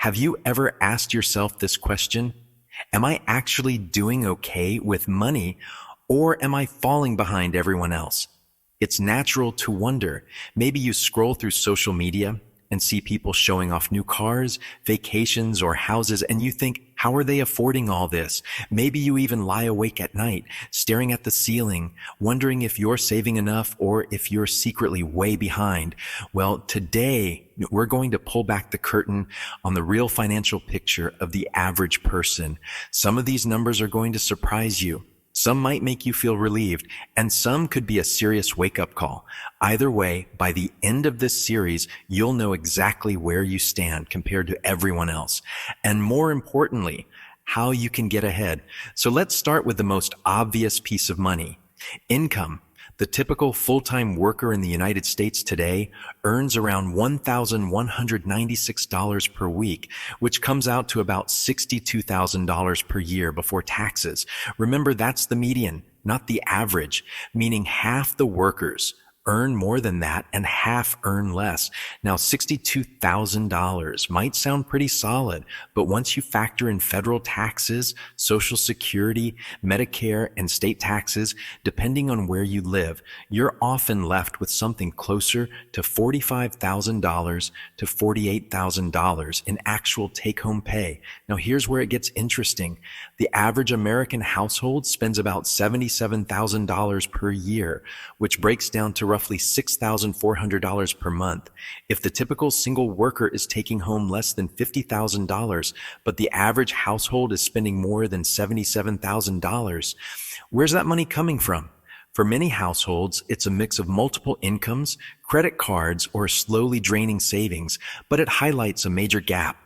Have you ever asked yourself this question? Am I actually doing okay with money, or am I falling behind everyone else? It's natural to wonder. Maybe you scroll through social media and see people showing off new cars, vacations, or houses, and you think, how are they affording all this? Maybe you even lie awake at night, staring at the ceiling, wondering if you're saving enough or if you're secretly way behind. Well, today, we're going to pull back the curtain on the real financial picture of the average person. Some of these numbers are going to surprise you. Some might make you feel relieved, and some could be a serious wake-up call. Either way, by the end of this series, you'll know exactly where you stand compared to everyone else. And more importantly, how you can get ahead. So let's start with the most obvious piece of money: income. The typical full-time worker in the United States today earns around $1,196 per week, which comes out to about $62,000 per year before taxes. Remember, that's the median, not the average, meaning half the workers earn more than that and half earn less. Now, $62,000 might sound pretty solid, but once you factor in federal taxes, Social Security, Medicare, and state taxes, depending on where you live, you're often left with something closer to $45,000 to $48,000 in actual take-home pay. Now, here's where it gets interesting. The average American household spends about $77,000 per year, which breaks down to roughly $6,400 per month. If the typical single worker is taking home less than $50,000, but the average household is spending more than $77,000, where's that money coming from? For many households, it's a mix of multiple incomes, credit cards, or slowly draining savings, but it highlights a major gap.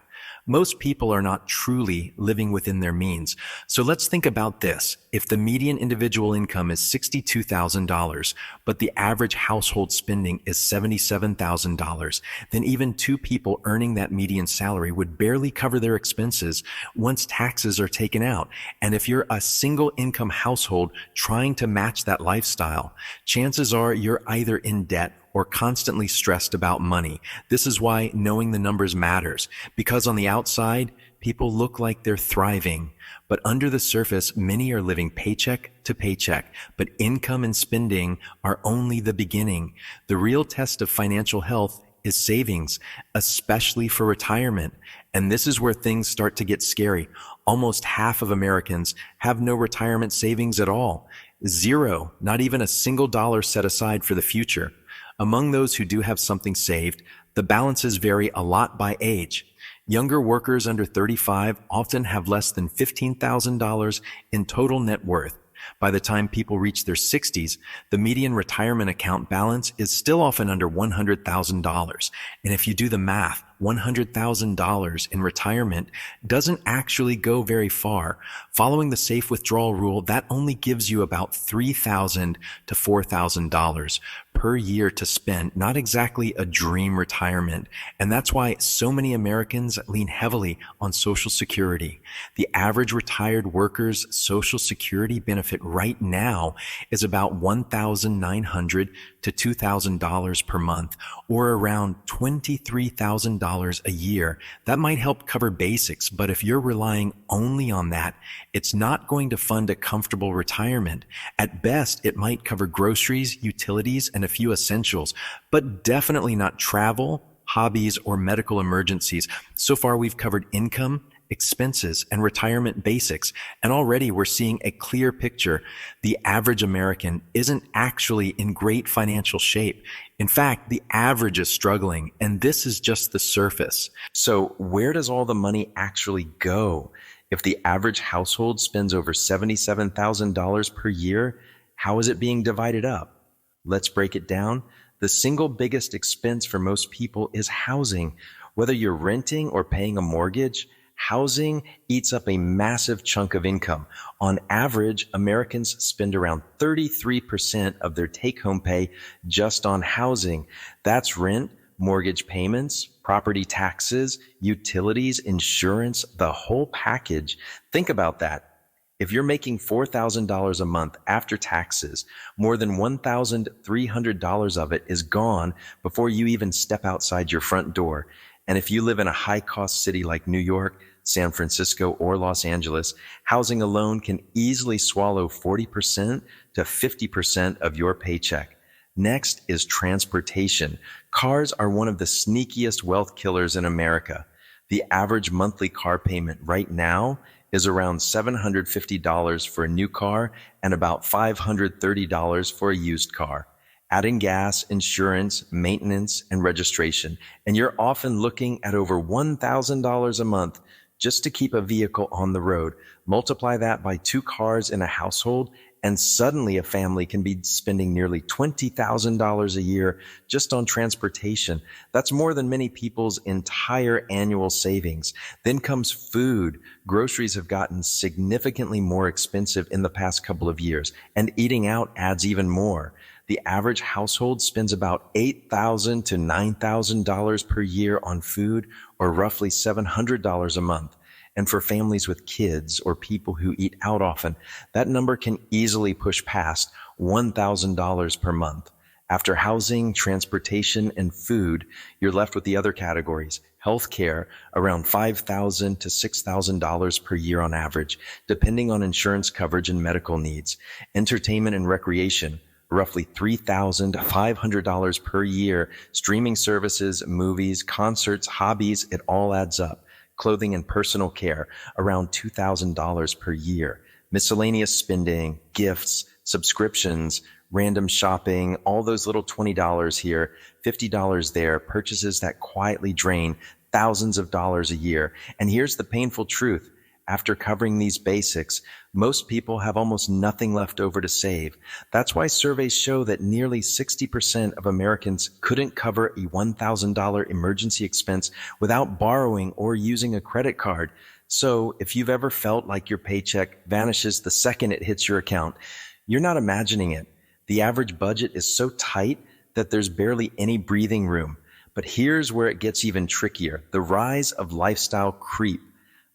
Most people are not truly living within their means. So let's think about this. If the median individual income is $62,000, but the average household spending is $77,000, then even two people earning that median salary would barely cover their expenses once taxes are taken out. And if you're a single income household trying to match that lifestyle, chances are you're either in debt or constantly stressed about money. This is why knowing the numbers matters, because on the outside, people look like they're thriving, but under the surface, many are living paycheck to paycheck. But income and spending are only the beginning. The real test of financial health is savings, especially for retirement. And this is where things start to get scary. Almost half of Americans have no retirement savings at all. Zero, not even a single dollar set aside for the future. Among those who do have something saved, the balances vary a lot by age. Younger workers under 35 often have less than $15,000 in total net worth. By the time people reach their 60s, the median retirement account balance is still often under $100,000. And if you do the math, $100,000 in retirement doesn't actually go very far. Following the safe withdrawal rule, that only gives you about $3,000 to $4,000 per year to spend. Not exactly a dream retirement. And that's why so many Americans lean heavily on Social Security. The average retired worker's Social Security benefit right now is about $1,900 to $2,000 per month, or around $23,000 a year. That might help cover basics, but if you're relying only on that, it's not going to fund a comfortable retirement. At best, it might cover groceries, utilities, and a few essentials, but definitely not travel, hobbies, or medical emergencies. So far, we've covered income, expenses, and retirement basics. And already we're seeing a clear picture. The average American isn't actually in great financial shape. In fact, the average is struggling, and this is just the surface. So where does all the money actually go? If the average household spends over $77,000 per year, how is it being divided up? Let's break it down. The single biggest expense for most people is housing. Whether you're renting or paying a mortgage, housing eats up a massive chunk of income. On average, Americans spend around 33% of their take-home pay just on housing. That's rent, mortgage payments, property taxes, utilities, insurance, the whole package. Think about that. If you're making $4,000 a month after taxes, more than $1,300 of it is gone before you even step outside your front door. And if you live in a high-cost city like New York, San Francisco, or Los Angeles, housing alone can easily swallow 40% to 50% of your paycheck. Next is transportation. Cars are one of the sneakiest wealth killers in America. The average monthly car payment right now is around $750 for a new car and about $530 for a used car. Add in gas, insurance, maintenance, and registration, and you're often looking at over $1,000 a month just to keep a vehicle on the road. Multiply that by 2 cars in a household, and suddenly a family can be spending nearly $20,000 a year just on transportation. That's more than many people's entire annual savings. Then comes food. Groceries have gotten significantly more expensive in the past couple of years, and eating out adds even more. The average household spends about $8,000 to $9,000 per year on food, or roughly $700 a month. And for families with kids or people who eat out often, that number can easily push past $1,000 per month. After housing, transportation, and food, you're left with the other categories. Healthcare, around $5,000 to $6,000 per year on average, depending on insurance coverage and medical needs. Entertainment and recreation, roughly $3,500 per year. Streaming services, movies, concerts, hobbies, it all adds up. Clothing and personal care, around $2,000 per year. Miscellaneous spending, gifts, subscriptions, random shopping, all those little $20 here, $50 there, purchases that quietly drain thousands of dollars a year. And here's the painful truth. After covering these basics, most people have almost nothing left over to save. That's why surveys show that nearly 60% of Americans couldn't cover a $1,000 emergency expense without borrowing or using a credit card. So if you've ever felt like your paycheck vanishes the second it hits your account, you're not imagining it. The average budget is so tight that there's barely any breathing room. But here's where it gets even trickier: the rise of lifestyle creep.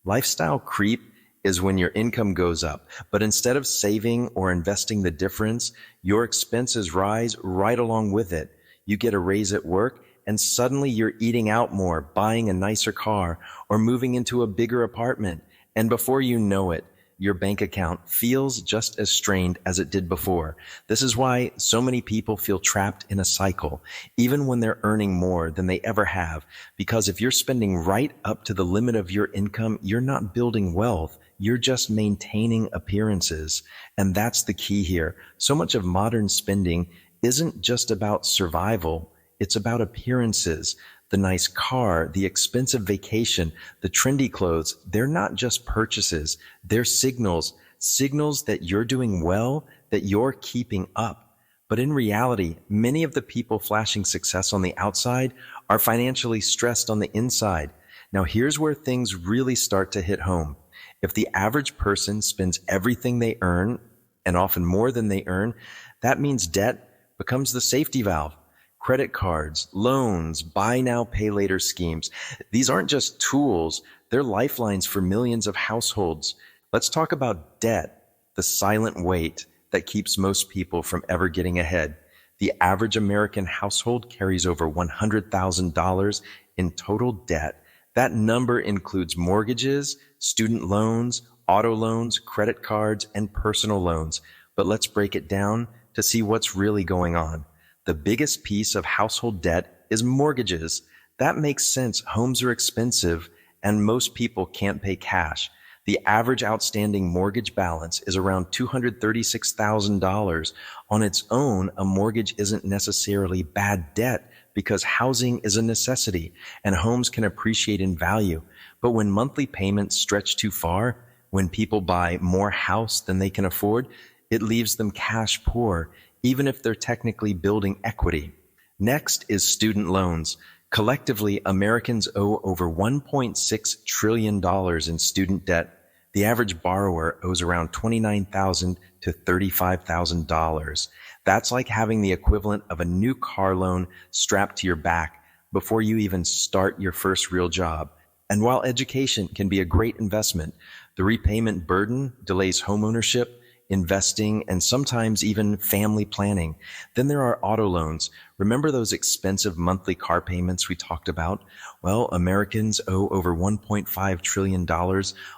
Lifestyle creep is when your income goes up, but instead of saving or investing the difference, your expenses rise right along with it. You get a raise at work, and suddenly you're eating out more, buying a nicer car, or moving into a bigger apartment. And before you know it, your bank account feels just as strained as it did before. This is why so many people feel trapped in a cycle, even when they're earning more than they ever have. Because if you're spending right up to the limit of your income, you're not building wealth. You're just maintaining appearances. And that's the key here. So much of modern spending isn't just about survival. It's about appearances. The nice car, the expensive vacation, the trendy clothes, they're not just purchases. They're signals that you're doing well, that you're keeping up. But in reality, many of the people flashing success on the outside are financially stressed on the inside. Now, here's where things really start to hit home. If the average person spends everything they earn, and often more than they earn, that means debt becomes the safety valve. Credit cards, loans, buy now, pay later schemes. These aren't just tools, they're lifelines for millions of households. Let's talk about debt, the silent weight that keeps most people from ever getting ahead. The average American household carries over $100,000 in total debt. That number includes mortgages, student loans, auto loans, credit cards, and personal loans. But let's break it down to see what's really going on. The biggest piece of household debt is mortgages. That makes sense. Homes are expensive, and most people can't pay cash. The average outstanding mortgage balance is around $236,000. On its own, a mortgage isn't necessarily bad debt because housing is a necessity and homes can appreciate in value. But when monthly payments stretch too far, when people buy more house than they can afford, it leaves them cash poor, even if they're technically building equity. Next is student loans. Collectively, Americans owe over $1.6 trillion in student debt. The average borrower owes around $29,000 to $35,000. That's like having the equivalent of a new car loan strapped to your back before you even start your first real job. And while education can be a great investment, the repayment burden delays homeownership, investing, and sometimes even family planning. Then there are auto loans. Remember those expensive monthly car payments we talked about? Well, Americans owe over $1.5 trillion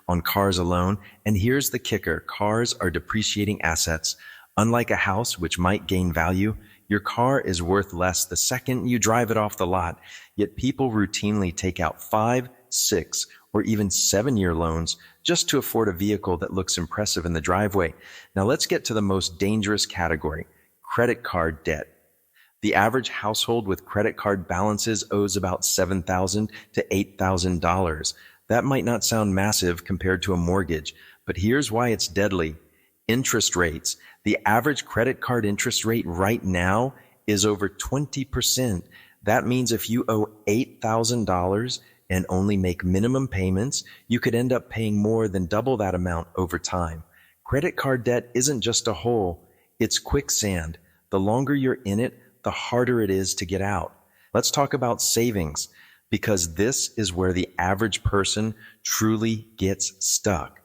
on cars alone. And here's the kicker. Cars are depreciating assets. Unlike a house, which might gain value, your car is worth less the second you drive it off the lot. Yet people routinely take out 5, 6, or even 7-year loans just to afford a vehicle that looks impressive in the driveway. Now let's get to the most dangerous category, credit card debt. The average household with credit card balances owes about $7,000 to $8,000. That might not sound massive compared to a mortgage, but here's why it's deadly. Interest rates. The average credit card interest rate right now is over 20%. That means if you owe $8,000 and only make minimum payments, you could end up paying more than double that amount over time. Credit card debt isn't just a hole, it's quicksand. The longer you're in it, the harder it is to get out. Let's talk about savings, because this is where the average person truly gets stuck.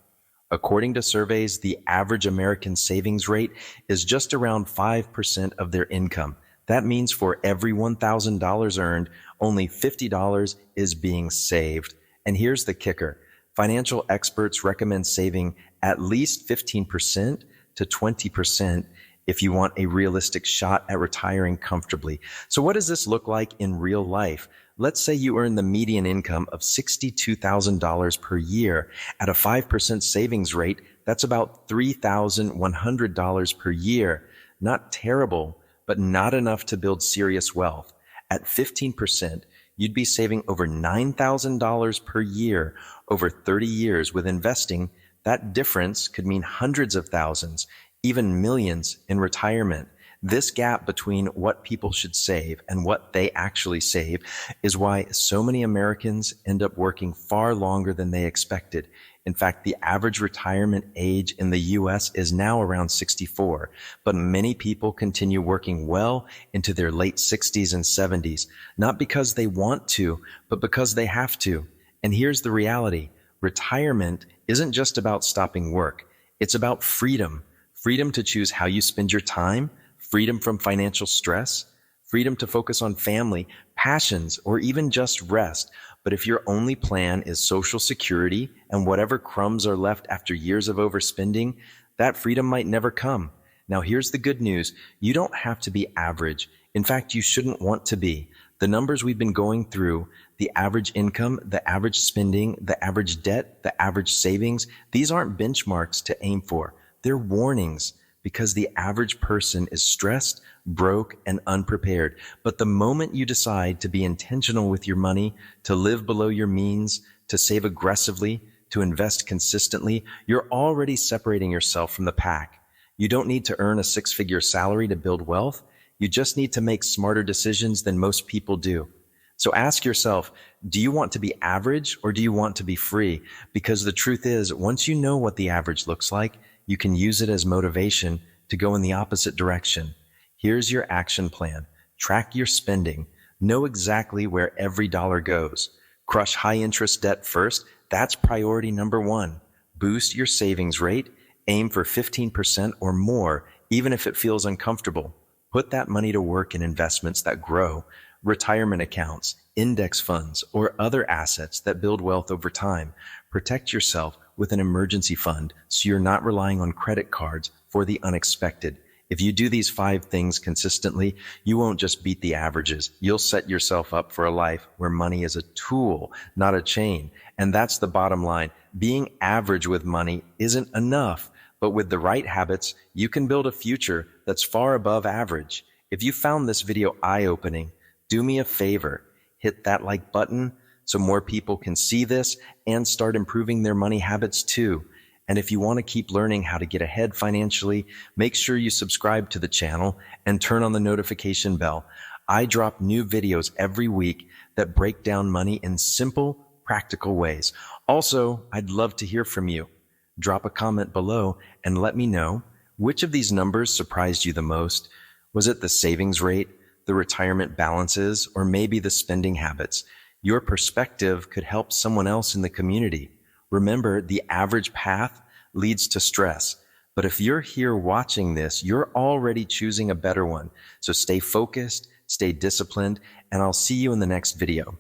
According to surveys, the average American savings rate is just around 5% of their income. That means for every $1,000 earned, only $50 is being saved. And here's the kicker. Financial experts recommend saving at least 15% to 20% if you want a realistic shot at retiring comfortably. So what does this look like in real life? Let's say you earn the median income of $62,000 per year. At a 5% savings rate, that's about $3,100 per year. Not terrible, but not enough to build serious wealth. At 15%, you'd be saving over $9,000 per year over 30 years. With investing, that difference could mean hundreds of thousands, even millions in retirement. This gap between what people should save and what they actually save is why so many Americans end up working far longer than they expected. In fact, the average retirement age in the U.S. is now around 64, but many people continue working well into their late 60s and 70s, not because they want to, but because they have to. And here's the reality. Retirement isn't just about stopping work. It's about freedom. Freedom to choose how you spend your time, freedom from financial stress, freedom to focus on family, passions, or even just rest. But if your only plan is Social Security and whatever crumbs are left after years of overspending, that freedom might never come. Now, here's the good news. You don't have to be average. In fact, you shouldn't want to be. The numbers we've been going through, the average income, the average spending, the average debt, the average savings, these aren't benchmarks to aim for. They're warnings, because the average person is stressed, broke, and unprepared. But the moment you decide to be intentional with your money, to live below your means, to save aggressively, to invest consistently, you're already separating yourself from the pack. You don't need to earn a 6-figure salary to build wealth. You just need to make smarter decisions than most people do. So ask yourself, do you want to be average or do you want to be free? Because the truth is, once you know what the average looks like, you can use it as motivation to go in the opposite direction. Here's your action plan. Track your spending. Know exactly where every dollar goes. Crush high interest debt first. That's priority number 1. Boost your savings rate. Aim for 15% or more, even if it feels uncomfortable. Put that money to work in investments that grow, retirement accounts, index funds, or other assets that build wealth over time. Protect yourself with an emergency fund so you're not relying on credit cards for the unexpected. If you do these 5 things consistently, you won't just beat the averages. You'll set yourself up for a life where money is a tool, not a chain. And that's the bottom line. Being average with money isn't enough, but with the right habits, you can build a future that's far above average. If you found this video eye-opening, do me a favor. Hit that like button so more people can see this and start improving their money habits too. And if you want to keep learning how to get ahead financially, make sure you subscribe to the channel and turn on the notification bell. I drop new videos every week that break down money in simple, practical ways. Also, I'd love to hear from you. Drop a comment below and let me know, which of these numbers surprised you the most? Was it the savings rate, the retirement balances, or maybe the spending habits? Your perspective could help someone else in the community. Remember, the average path leads to stress, But if you're here watching this, you're already choosing a better one. So stay focused, stay disciplined, and I'll see you in the next video.